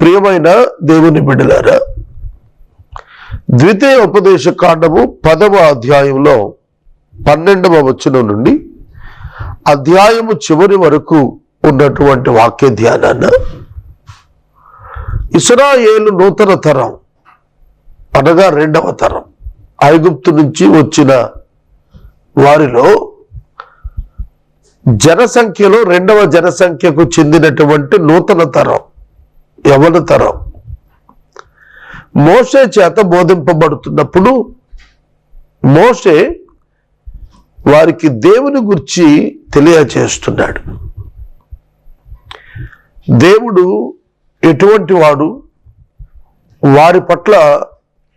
ప్రియమైన దేవుని బిడ్డలారా, ద్వితీయ ఉపదేశ కాండము 10వ అధ్యాయంలో 12వ వచనం నుండి అధ్యాయము చివరి వరకు ఉన్నటువంటి వాక్య ధ్యానాన్న ఇశ్రాయేలు నూతన తరం అనగా 2వ తరం ఐగుప్తు నుంచి వచ్చిన వారిలో జనసంఖ్యలో 2వ జనసంఖ్యకు చెందినటువంటి నూతన తరం యవన తరం మోషే చేత బోధింపబడుతున్నప్పుడు మోషే వారికి దేవుని గురించి తెలియచేస్తున్నాడు. దేవుడు ఎటువంటి వాడు, వారి పట్ల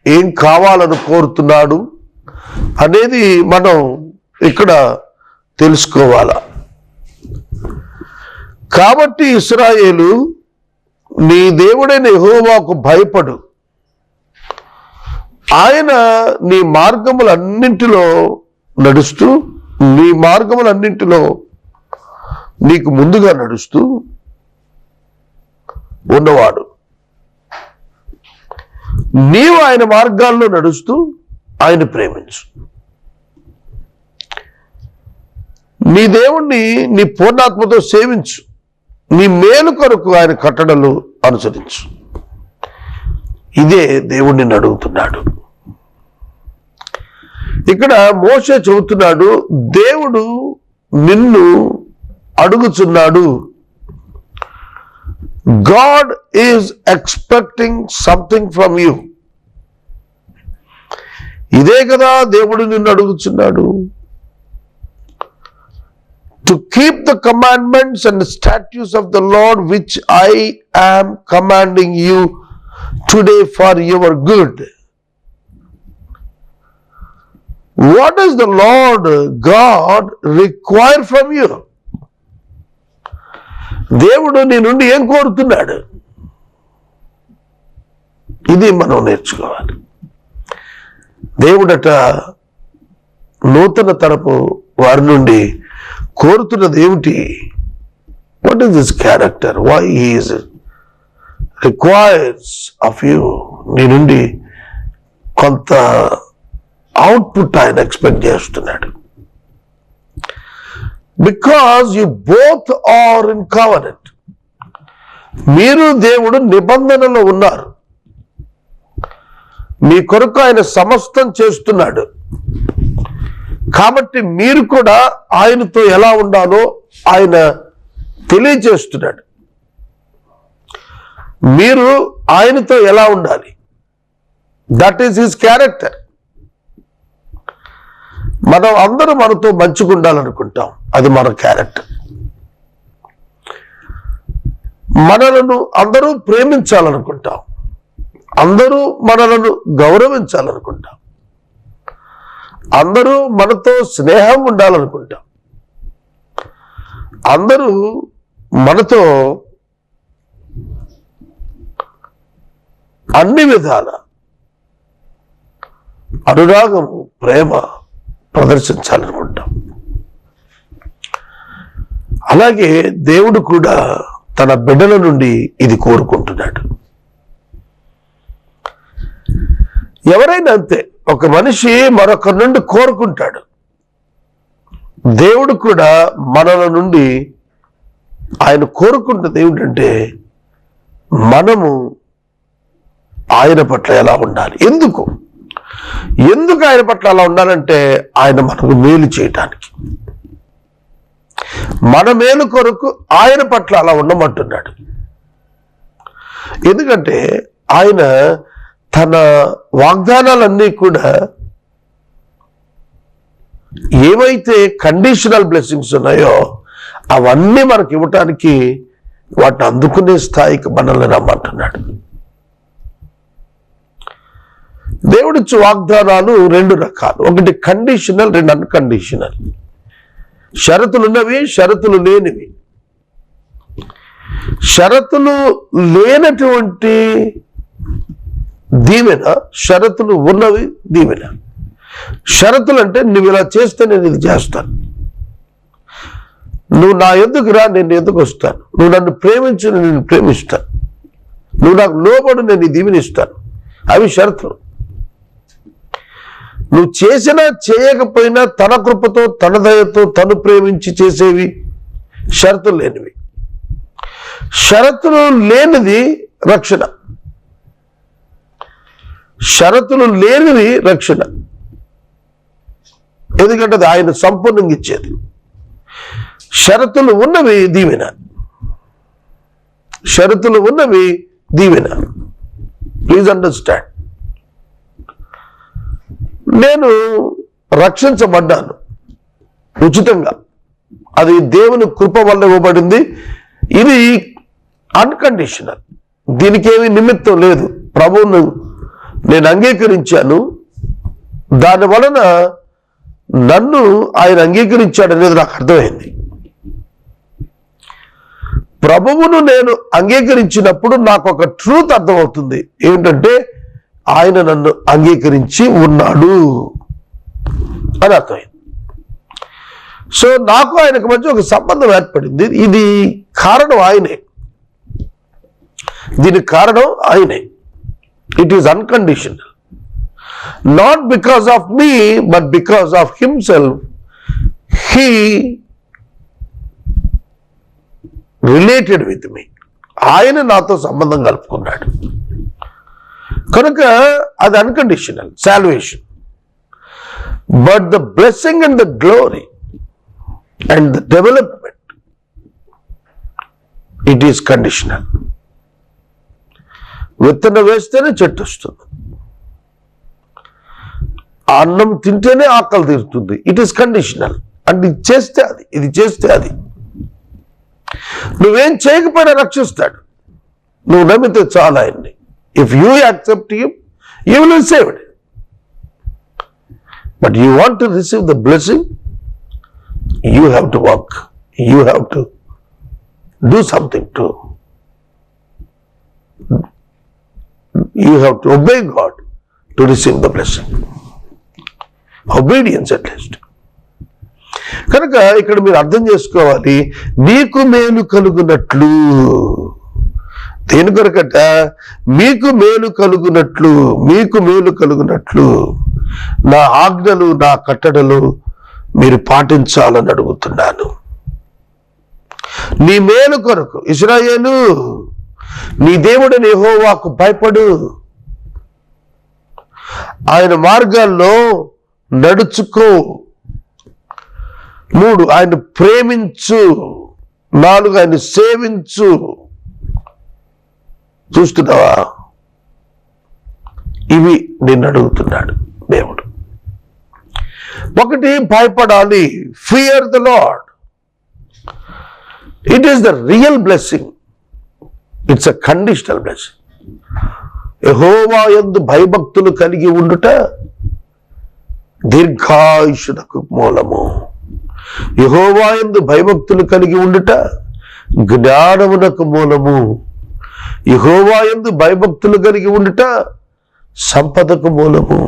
ఏం కావాలని కోరుతున్నాడు అనేది మనం ఇక్కడ తెలుసుకోవాలా. కాబట్టి ఇశ్రాయేలు, నీ దేవుడైన యెహోవాకు భయపడు, ఆయన నీ మార్గములన్నింటిలో నడుస్తూ, నీ మార్గములన్నింటిలో నీకు ముందుగా నడుస్తూ ఉన్నవాడు. నీవు ఆయన మార్గాల్లో నడుస్తూ ఆయన ప్రేమించు. నీ దేవుణ్ణి నీ పూర్ణాత్మతో సేవించు. నీ మేలు కొరకు ఆయన కట్టడలు అనుసరించు. ఇదే దేవుణ్ణి అడుగుతున్నాడు. ఇక్కడ మోషే చెబుతున్నాడు, దేవుడు నిన్ను అడుగుతున్నాడు. God is expecting something from you. ఇదే కదా దేవుడు నిన్ను అడుగుతున్నాడు. To keep the commandments and the statutes of the Lord which I am commanding you today for your good. What does the Lord God require from you? దేవుడు నీ నుండి ఏం కోరుతున్నాడు? ఇది మనం నేర్చుకోవాలి. దేవుడట నూతన తరపు వారి నుండి కోరుతున్నది ఏమిటి? What is this character? Why he is requires of you? నీ నుండి కొంత అవుట్పుట్ ఆయన ఎక్స్పెక్ట్ చేస్తున్నాడు. Because you both are in covenant. మీరు దేవుడు నిబంధనలో ఉన్నారు. మీ కొరకు ఆయన సమస్తం చేస్తున్నాడు. కాబట్టి మీరు కూడా ఆయనతో ఎలా ఉండాలో ఆయన తెలియజేస్తున్నాడు. మీరు ఆయనతో ఎలా ఉండాలి? That is his character. మనం అందరూ మనతో మంచిగా ఉండాలనుకుంటాం, అది మన క్యారెక్టర్. మనలను అందరూ ప్రేమించాలనుకుంటాం, అందరూ మనలను గౌరవించాలనుకుంటాం, అందరూ మనతో స్నేహం ఉండాలనుకుంటాం, అందరూ మనతో అన్ని విధాల అనురాగము, ప్రేమ ప్రదర్శించాలనుకుంటాం. అలాగే దేవుడు కూడా తన బిడ్డల నుండి ఇది కోరుకుంటున్నాడు. ఎవరైనా అంతే, ఒక మనిషి మరొకరి నుండి కోరుకుంటాడు. దేవుడు కూడా మనల నుండి ఆయన కోరుకుంటుంది ఏమిటంటే, మనము ఆయన పట్ల ఎలా ఉండాలి. ఎందుకు ఆయన పట్ల అలా ఉండాలంటే, ఆయన మనకు మేలు చేయటానికి, మన మేలు కొరకు ఆయన పట్ల అలా ఉండమంటున్నాడు. ఎందుకంటే ఆయన తన వాగ్దానాలన్నీ కూడా ఏవైతే కండిషనల్ బ్లెస్సింగ్స్ ఉన్నాయో అవన్నీ మనకి ఇవ్వటానికి, వాటిని అందుకునే స్థాయికి మనల్ని రమ్మంటున్నాడు. దేవుడిచ్చే వాగ్దానాలు 2 రకాలు. ఒకటి కండిషనల్, 2 అన్కండిషనల్. షరతులు ఉన్నవి, షరతులు లేనివి. షరతులు లేనటువంటి దీవెన, షరతులు ఉన్నవి దీవెన. షరతులు అంటే, నువ్వు ఇలా చేస్తే నేను ఇది చేస్తాను, నువ్వు నా ఎద్దుకు రా నేను ఎద్దుకు వస్తాను, నువ్వు నన్ను ప్రేమించు నేను ప్రేమిస్తాను, నువ్వు నాకు లోబడు, నేను ఈ దీవెనిస్తాను. అవి షరతులు. నువ్వు చేసినా చేయకపోయినా తన కృపతో తన దయతో తను ప్రేమించి చేసేవి షరతులు లేనివి. షరతులు లేనిది రక్షణ. షరతులు లేనిది రక్షణ. ఎందుకంటే అది ఆయన సంపూర్ణంగా ఇచ్చేది. షరతులు ఉన్నవి దీవెన. షరతులు ఉన్నవి దీవెన. Please understand. నేను రక్షించబడ్డాను ఉచితంగా. అది దేవుని కృప వల్ల ఇవ్వబడింది. ఇది అన్కండిషనల్. దీనికి ఏమీ నిమిత్తం లేదు. ప్రభువును నేను అంగీకరించాను, దాని వలన నన్ను ఆయన అంగీకరించాడు అనేది నాకు అర్థమైంది. ప్రభువును నేను అంగీకరించినప్పుడు నాకు ఒక ట్రూత్ అర్థమవుతుంది. ఏమిటంటే ఆయన నన్ను అంగీకరించి ఉన్నాడు అని అర్థమైంది. సో నాకు ఆయనకు మధ్య ఒక సంబంధం ఏర్పడింది. ఇది కారణం ఆయనే. దీనికి కారణం ఆయనే. It is unconditional. Not because of me but because of himself. He related with me. ఆయన నాతో సంబంధం కలుపుకున్నాడు కనుక అది unconditional salvation. But the blessing and the glory and the development, it is conditional. విత్తనం వేస్తేనే చెట్టు వస్తుంది. అన్నం తింటేనే ఆకలి తీరుతుంది. It is conditional. అంటే ఇది చేస్తే అది, ఇది చేస్తే అది. నువ్వేం చేయకపోయినా రక్షిస్తాడు. నువ్వు నమ్మితే చాలా ఆయన్ని. If you accept him, you will be saved. But you want to receive the blessing, you have to work. You have to do something too. You have to obey God to receive the blessing. Obedience at least. కనుక ఇక్కడ మీరు అర్థం చేసుకోవాలి, నీకు మేలు కలుగునట్లు. దేని కొరకట? మీకు మేలు కలుగునట్లు, మీకు మేలు కలుగునట్లు నా ఆజ్ఞలు నా కట్టడలు మీరు పాటించాలని అడుగుతున్నాను. నీ మేలు కొరకు ఇశ్రాయేలు, నీ దేవుడైన యెహోవాకు భయపడు, ఆయన మార్గాల్లో నడుచుకో. 3 ఆయన ప్రేమించు. 4 ఆయన సేవించు. చూస్తున్నావా? ఇవి నిన్ను అడుగుతున్నాడు దేవుడు. 1 భయపడాలి. Fear the lord. It is the real blessing. It's a conditional blessing. యెహోవా యందు భయభక్తులు కలిగి ఉండుట దీర్ఘాయుషునకు మూలము. యెహోవా యందు భయభక్తులు కలిగి ఉండుట జ్ఞానమునకు మూలము. యెహోవా యందు భయభక్తులు కలిగి ఉండుట సంపదకు మూలము.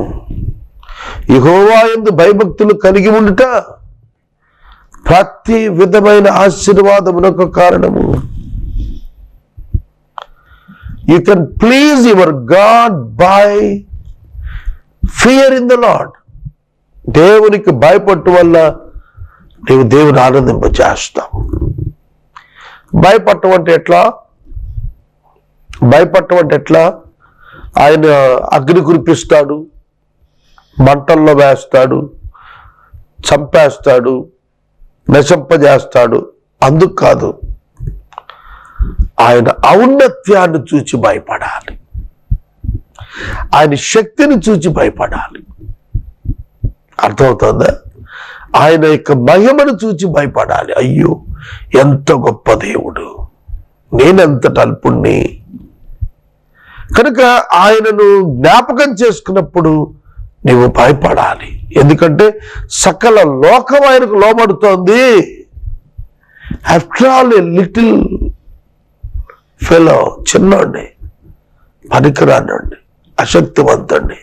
యెహోవా యందు భయభక్తులు కలిగి ఉండుట ప్రతి విధమైన ఆశీర్వాదమునకు కారణము. You can please your God by fear in the Lord. దేవునికి భయపట్టు వల్ల నీవు దేవుని ఆనందింపచేస్తావు. భయపడటం అంటే ఎట్లా? భయపడటం అంటే ఎట్లా? ఆయన అగ్ని కురిపిస్తాడు, మంటల్లో వేస్తాడు, చంపేస్తాడు, నశింపజేస్తాడు. అందుకు కాదు, ఆయన ఔన్నత్యాన్ని చూచి భయపడాలి, ఆయన శక్తిని చూచి భయపడాలి. అర్థమవుతుందా? ఆయన యొక్క మహిమను చూచి భయపడాలి. అయ్యో ఎంత గొప్ప దేవుడు, నేనెంత అల్పుణ్ణి. కనుక ఆయనను జ్ఞాపకం చేసుకున్నప్పుడు నీవు భయపడాలి. ఎందుకంటే సకల లోకం ఆయనకు లోబడుతోంది. After all a little fellow, చిన్నోండి, పనికిరానండి, అశక్తివంతండి,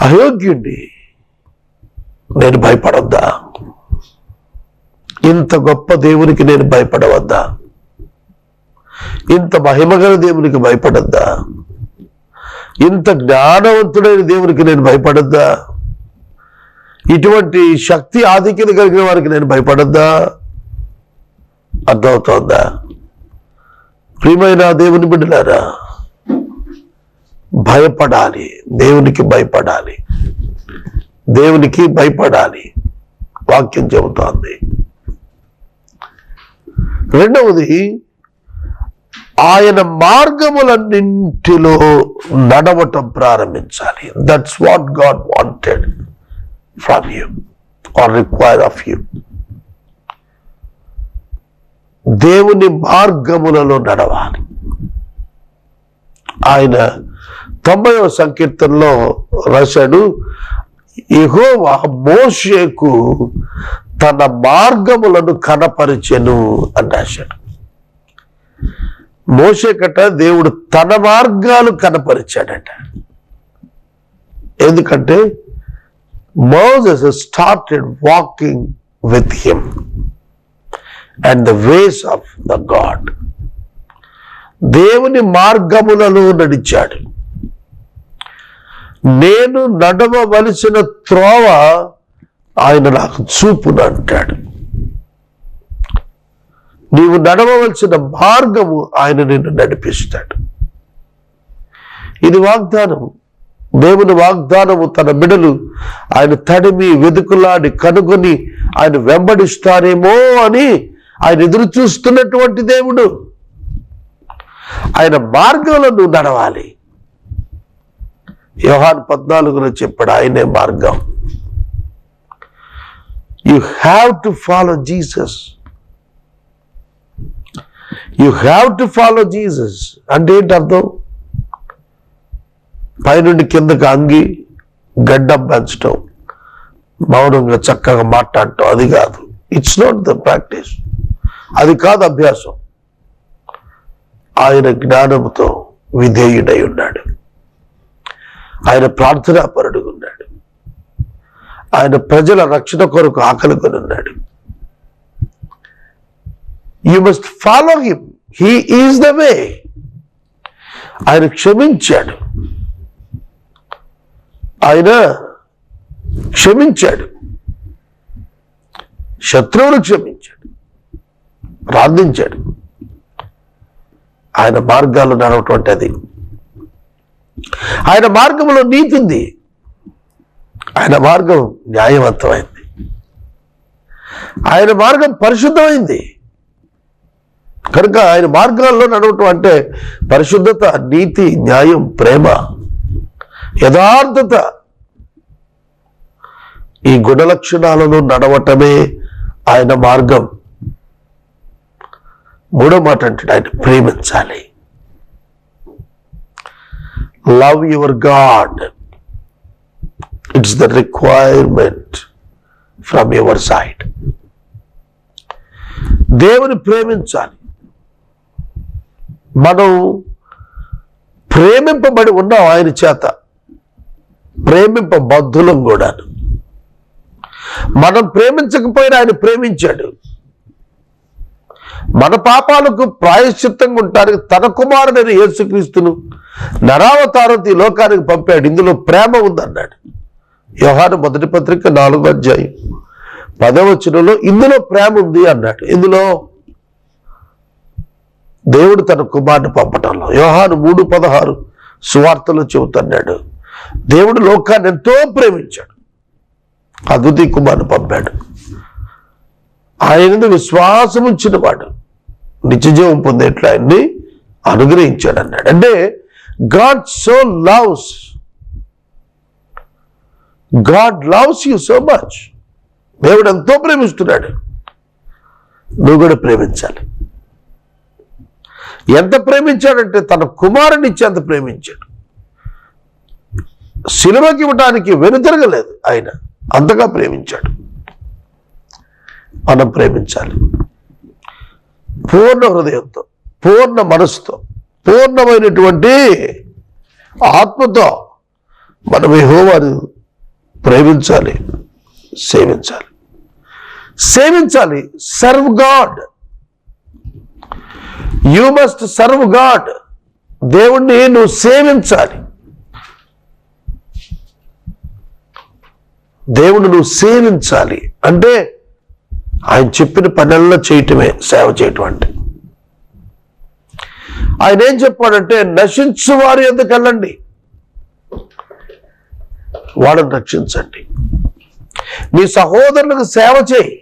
అయోగ్యుండి, నేను భయపడొద్దా? ఇంత గొప్ప దేవునికి నేను భయపడవద్దా? ఇంత మహిమగల దేవునికి భయపడద్దా? ఇంత జ్ఞానవంతుడైన దేవునికి నేను భయపడద్దా? ఇటువంటి శక్తి ఆధిక్యత కలిగిన వారికి నేను భయపడద్దా? అర్థమవుతోందా? ప్రియమైన దేవుని బిడ్డలారా, భయపడాలి, దేవునికి భయపడాలి, దేవునికి భయపడాలి. వాక్యం చెబుతోంది. రెండవది, ఆయన మార్గములన్నింటిలో నడవటం ప్రారంభించాలి. That's what God wanted from you or require of you. దేవుని మార్గములలో నడవాలి. ఆయన 90వ సంకీర్తనలో రాశాడు, యెహోవా మోషేకు తన మార్గములను కనపరిచెను అని రాశాడు. మోషేకట దేవుడు తన మార్గాలు కనపరిచాడట. ఎందుకంటే Moses started walking with him and the ways of the God. దేవుని మార్గములలో నడిచాడు. నేను నడవవలసిన త్రోవ ఆయన నాకు చూపును అంటాడు. నీవు నడవవలసిన మార్గము ఆయన నిన్ను నడిపిస్తాడు. ఇది వాగ్దానం, దేవుని వాగ్దానము. తన బిడ్డలు ఆయన తడిమి వెదుకులాడి కనుగొని ఆయన వెంబడిస్తారేమో అని ఆయన ఎదురు చూస్తున్నటువంటి దేవుడు. ఆయన మార్గంలో నువ్వు నడవాలి. యోహాను 14లో చెప్పాడు, ఆయనే మార్గం. You have to follow Jesus. You have to follow Jesus అంటే ఏంటి అర్థం? పైనుండి కిందకి అంగి గడ్డం పెంచడం, మౌనంగా చక్కగా మాట్లాడటం, అది కాదు. It's not the practice. అది కాదు అభ్యాసం. ఆయన జ్ఞానముతో విధేయుడై ఉన్నాడు. ఆయన ప్రార్థనాపరుడుగా ఉన్నాడు. ఆయన ప్రజల రక్షణ కొరకు ఆకలికొని ఉన్నాడు. You must follow him. He is the way. ఆయన క్షమించాడు. ఆయన క్షమించాడు. శత్రువులు క్షమించాడు, ప్రార్థించాడు. ఆయన మార్గాలు నడవటువంటి అది. ఆయన మార్గంలో నీతి ఉంది. ఆయన మార్గం న్యాయవంతమైంది. ఆయన మార్గం పరిశుద్ధమైంది. కనుక ఆయన మార్గాల్లో నడవటం అంటే పరిశుద్ధత, నీతి, న్యాయం, ప్రేమ, యథార్థత, ఈ గుణలక్షణాలను నడవటమే ఆయన మార్గం. మూడో మాట అంటే ఆయన ప్రేమించాలి. Love your God. It's the requirement from your side. దేవుని ప్రేమించాలి. మనం ప్రేమింపబడి ఉన్నాం ఆయన చేత, ప్రేమింపబద్ధులం కూడా. మనం ప్రేమించకపోయినా ఆయన ప్రేమించాడు. మన పాపాలకు ప్రాయశ్చిత్తంగా ఉంటానికి తన కుమారుడైన యేసుక్రీస్తును నరావతారంతో ఈ లోకానికి పంపాడు. ఇందులో ప్రేమ ఉందన్నాడు. యోహాను 1వ పత్రిక 4వ అధ్యాయం 10వ వచనంలో ఇందులో ప్రేమ ఉంది అన్నాడు. ఇందులో దేవుడు తన కుమారుని పంపటంలో. యోహాను 3:16 సువార్తలో చెబుతున్నాడు, దేవుడు లోకాన్ని ఎంతో ప్రేమించాడు, అద్వితీయ కుమారుని పంపాడు. ఆయన విశ్వాసం ఉంచిన వాడు నిత్యజీవం పొందేట్లు ఆయన్ని అనుగ్రహించాడు అన్నాడు. అంటే God so loves, God loves you so much. దేవుడు ఎంతో ప్రేమిస్తున్నాడు. నువ్వు కూడా ప్రేమించాలి. ఎంత ప్రేమించాడంటే తన కుమారుని ఇచ్చి అంత ప్రేమించాడు. సిలువకి ఇవ్వటానికి వెనుతిరగలేదు. ఆయన అంతగా ప్రేమించాడు. మనం ప్రేమించాలి. పూర్ణ హృదయంతో, పూర్ణ మనసుతో, పూర్ణమైనటువంటి ఆత్మతో మనం యెహోవాను ప్రేమించాలి, సేవించాలి. సేవించాలి. Serve God. You must serve God. దేవుణ్ణి నువ్వు సేవించాలి. దేవుణ్ణి నువ్వు సేవించాలి అంటే ఆయన చెప్పిన పనుల్లో చేయటమే సేవ చేయటం అంటే. ఆయన ఏం చెప్పాడంటే, నశించు వారి ఎందుకు వెళ్ళండి, వాళ్ళని రక్షించండి. నీ సహోదరులకు సేవ చేయి.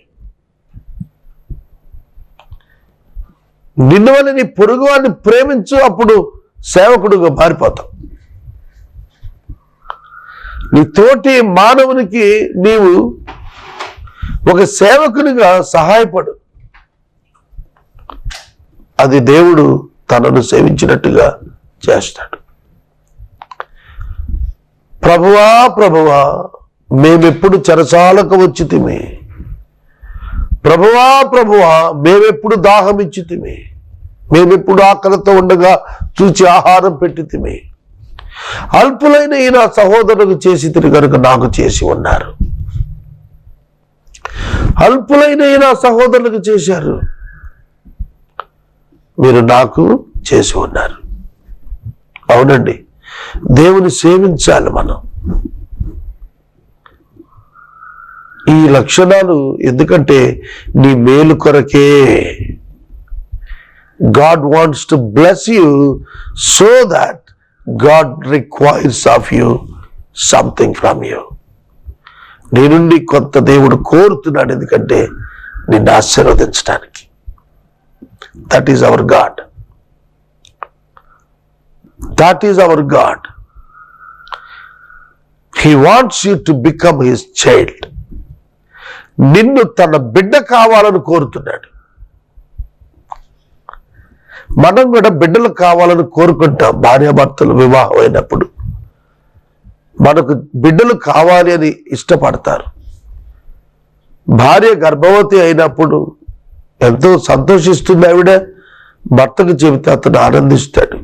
నిన్ను వల్ల నీ పొరుగు వారిని ప్రేమించు, అప్పుడు సేవకుడుగా మారిపోతావు. నీ తోటి మానవునికి నీవు ఒక సేవకునిగా సహాయపడు. అది దేవుడు తనను సేవించినట్టుగా చేస్తాడు. ప్రభువా ప్రభువా మేమెప్పుడు చెరసాలకు వచ్చితిమి, ప్రభువా ప్రభువా మేమెప్పుడు దాహం ఇచ్చితిమి, మేమెప్పుడు ఆకలితో ఉండగా చూచి ఆహారం పెట్టితిమి. అల్పులైన ఈ నా సహోదరులకు చేసి తిరిగి కనుక నాకు చేసి ఉన్నారు. అల్పులైన ఈ నా సహోదరులకు చేశారు, మీరు నాకు చేసి ఉన్నారు. అవునండి, దేవుని సేవించాలి మనం. ఈ లక్షణాలు ఎందుకంటే నీ మేలు కొరకే. God wants to bless you so that God requires of you something from you. నీ నుండి కొంత దేవుడు కోరుతున్నాడు, ఎందుకంటే నిన్ను ఆశీర్వదించడానికి. That is our God. That is our God. He wants you to become his child. నిన్ను తన బిడ్డ కావాలని కోరుతున్నాడు. మనం కూడా బిడ్డలు కావాలని కోరుకుంటాం. భార్యాభర్తలు వివాహం అయినప్పుడు మనకు బిడ్డలు కావాలి అని ఇష్టపడతారు. భార్య గర్భవతి అయినప్పుడు ఎంతో సంతోషిస్తుంది ఆవిడ, భర్తకు చెబితే అతను ఆనందిస్తాడు.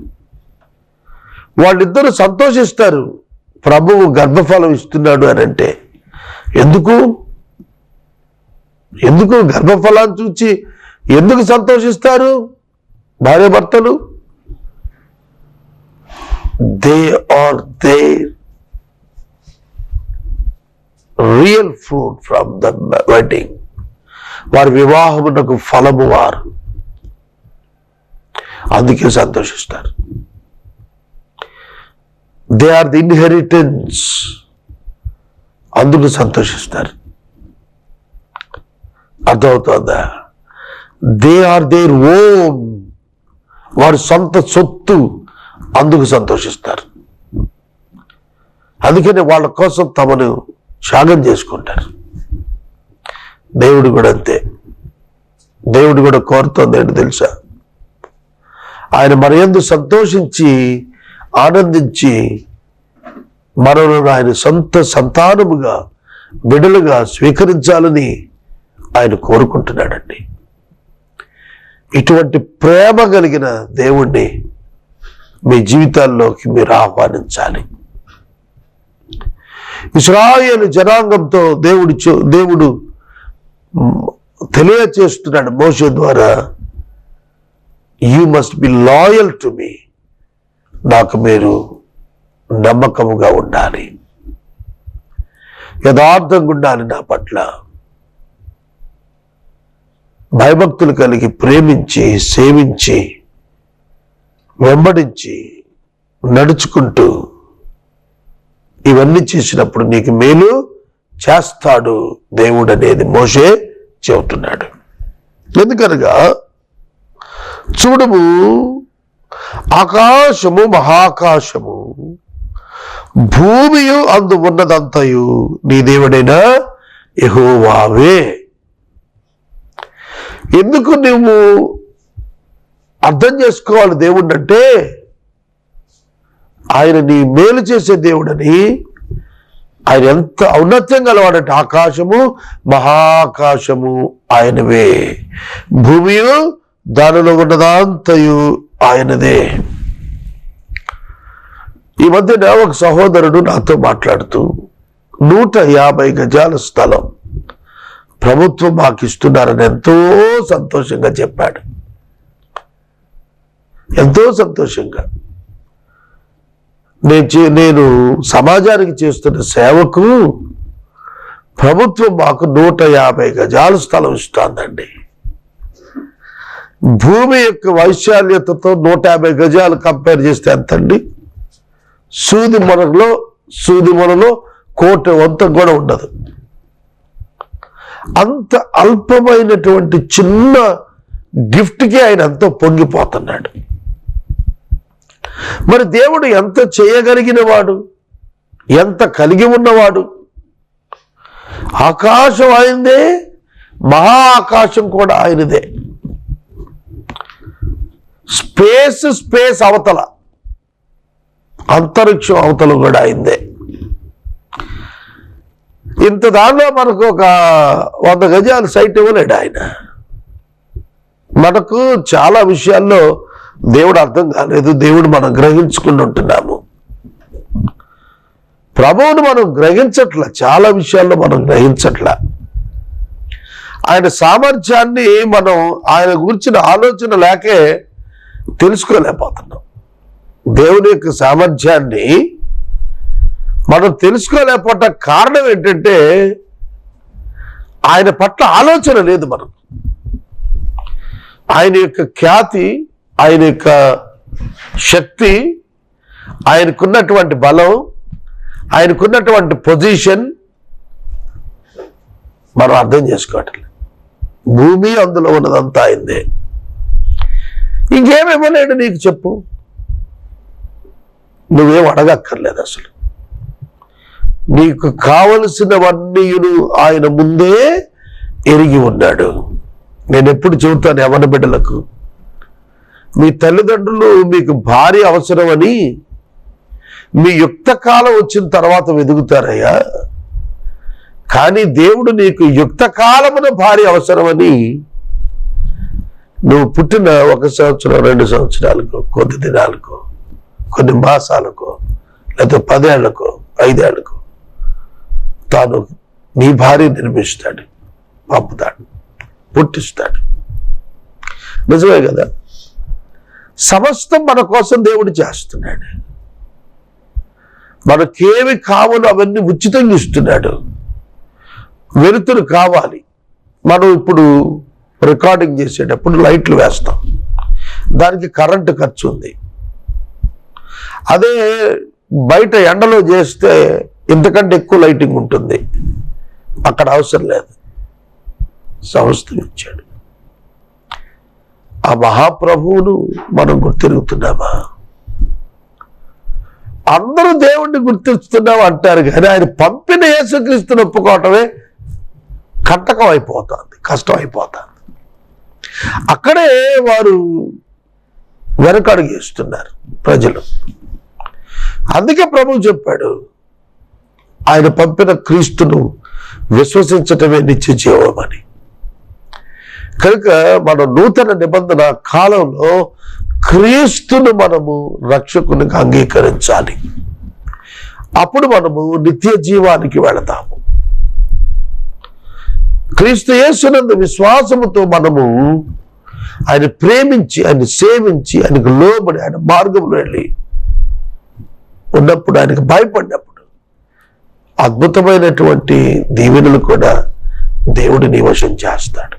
వాళ్ళిద్దరూ సంతోషిస్తారు ప్రభువు గర్భఫలం ఇస్తున్నాడు అని అంటే. ఎందుకు గర్భఫలాన్ని చూచి ఎందుకు సంతోషిస్తారు భార్యాభర్తలు? They are their real fruit from the wedding. వారి వివాహమునకు ఫలము వారు, అందుకే సంతోషిస్తారు. దే ఆర్ ది ఇన్హెరిటెన్స్, అందుకు సంతోషిస్తారు. అర్థమవుతుందా? దే ఆర్ దేర్ ఓన్, వారి సొంత సొత్తు, అందుకు సంతోషిస్తారు. అందుకని వాళ్ళ కోసం తమను త్యాగం చేసుకుంటారు. దేవుడు కూడా అంతే. దేవుడు కూడా కోరుతోంది ఏంటి తెలుసా? ఆయన మన యందు సంతోషించి ఆనందించి మనలను ఆయన సొంత సంతానముగా బిడ్డలుగా స్వీకరించాలని ఆయన కోరుకుంటున్నాడండి. ఇటువంటి ప్రేమ కలిగిన దేవుణ్ణి మీ జీవితాల్లోకి మీరు ఆహ్వానించాలి. ఇశ్రాయేలు జనాంగంతో దేవుడు తెలియచేస్తున్నాడు మోషే ద్వారా, you must be loyal to me, నాకు మీరు నమ్మకముగా ఉండాలి, యథార్థంగా ఉండాలి, నా పట్ల భయభక్తులు కలిగి ప్రేమించి సేవించి వెంబడించి నడుచుకుంటూ ఇవన్నీ చేసినప్పుడు నీకు మేలు చేస్తాడు దేవుడు అనేది మోషే చెబుతున్నాడు. ఎందుకనగా చూడము, ఆకాశము మహాకాశము భూమియు అందు ఉన్నదంతయు నీ దేవుడైన యెహోవావే. ఎందుకు నువ్వు అర్థం చేసుకోవాలి దేవుడు అంటే, ఆయన నీ మేలు చేసే దేవుడని. ఆయన ఎంత ఔన్నత్యం గలవాడంటే, ఆకాశము మహాకాశము ఆయనవే, భూమియు దానిలో ఉన్నదంతయు ఆయనదే. ఈ మధ్యన ఒక సహోదరుడు నాతో మాట్లాడుతూ 150 గజాల స్థలం ప్రభుత్వం మాకు ఇస్తున్నారని ఎంతో సంతోషంగా చెప్పాడు. ఎంతో సంతోషంగా నేను సమాజానికి చేస్తున్న సేవకు ప్రభుత్వం మాకు 150 గజాలు స్థలం ఇస్తుందండి. భూమి యొక్క వైశాల్యతతో 150 గజాలు కంపేర్ చేస్తే ఎంతండి? సూది మొనలో కోటి వంత కూడా ఉండదు. అంత అల్పమైనటువంటి చిన్న గిఫ్ట్కి ఆయన ఎంతో పొంగిపోతున్నాడు. మరి దేవుడు ఎంత చేయగలిగిన వాడు, ఎంత కలిగి ఉన్నవాడు. ఆకాశం ఆయనదే, మహా ఆకాశం కూడా ఆయనదే. స్పేస్ అవతల, అంతరిక్షం అవతల కూడా ఆయనదే. ఇంత దానిలో మనకు ఒక 100 గజాలు సైట్ ఇవ్వలేడు ఆయన. మనకు చాలా విషయాల్లో దేవుడు అర్థం కాలేదు, దేవుడు మనం గ్రహించుకుని ఉంటున్నాము. ప్రభువును మనం గ్రహించట్లా, చాలా విషయాల్లో మనం గ్రహించట్లా. ఆయన సామర్థ్యాన్ని మనం ఆయన గురించిన ఆలోచన లేకే తెలుసుకోలేకపోతున్నాం. దేవుని యొక్క సామర్థ్యాన్ని మనం తెలుసుకోలేకపోవటం కారణం ఏంటంటే ఆయన పట్ల ఆలోచన లేదు మనకు. ఆయన యొక్క ఖ్యాతి, ఆయన యొక్క శక్తి, ఆయనకున్నటువంటి బలం, ఆయనకున్నటువంటి పొజిషన్ మనం అర్థం చేసుకోవట్లేదు. భూమి అందులో ఉన్నదంతా ఆయనదే. ఇంకేమివ్వలేడు నీకు చెప్పు, నువ్వేం అడగక్కర్లేదు. అసలు నీకు కావలసినవన్నీ ఆయన ముందే ఎరిగి ఉన్నాడు. నేను ఎప్పుడు చెబుతాను యవ్వన బిడ్డలకు, మీ తల్లిదండ్రులు మీకు భార్య అవసరమని మీ యుక్త కాలం వచ్చిన తర్వాత వెతుకుతారయ్యా, కానీ దేవుడు నీకు యుక్త కాలమున భార్య అవసరమని నువ్వు పుట్టిన 1 సంవత్సరం 2 సంవత్సరాలకు, కొద్ది దినాలకు, కొన్ని మాసాలకు, లేకపోతే 10 ఏళ్లకు, 5 ఏళ్లకు తాను నీ భార్య నిర్మిస్తాడు, పంపుతాడు, పుట్టిస్తాడు. నిజమే కదా? సమస్తం మన కోసం దేవుడు చేస్తున్నాడు. మనకేమి కావాలో అవన్నీ ఉచితంగా ఇస్తున్నాడు. వెలుతురు కావాలి, మనం ఇప్పుడు రికార్డింగ్ చేసేటప్పుడు లైట్లు వేస్తాం, దానికి కరెంటు ఖర్చు ఉంది. అదే బయట ఎండలో చేస్తే ఇంతకంటే ఎక్కువ లైటింగ్ ఉంటుంది, అక్కడ అవసరం లేదు. సమస్తం ఇచ్చాడు. ఆ మహాప్రభువును మనం గుర్తిరుగుతున్నామా? అందరూ దేవుణ్ణి గుర్తిస్తున్నాం అంటారు, కానీ ఆయన పంపిన యేసుక్రీస్తుని ఒప్పుకోవటమే కంటకం అయిపోతుంది, కష్టం అయిపోతుంది. అక్కడే వారు వెనకడుగు వేస్తున్నారు ప్రజలు. అందుకే ప్రభువు చెప్పాడు, ఆయన పంపిన క్రీస్తును విశ్వసించటమే నిత్య జీవమని. కనుక మన నూతన నిబంధన కాలంలో క్రీస్తును మనము రక్షకునిగా అంగీకరించాలి. అప్పుడు మనము నిత్య జీవానికి వెళతాము. క్రీస్తు యేసునందు విశ్వాసముతో మనము ఆయన ప్రేమించి, ఆయన సేవించి, ఆయనకు లోబడి, ఆయన మార్గంలో వెళ్ళి ఉన్నప్పుడు, ఆయనకు భయపడినప్పుడు అద్భుతమైనటువంటి దీవెనలు కూడా దేవుడు నీ వశం చేస్తాడు.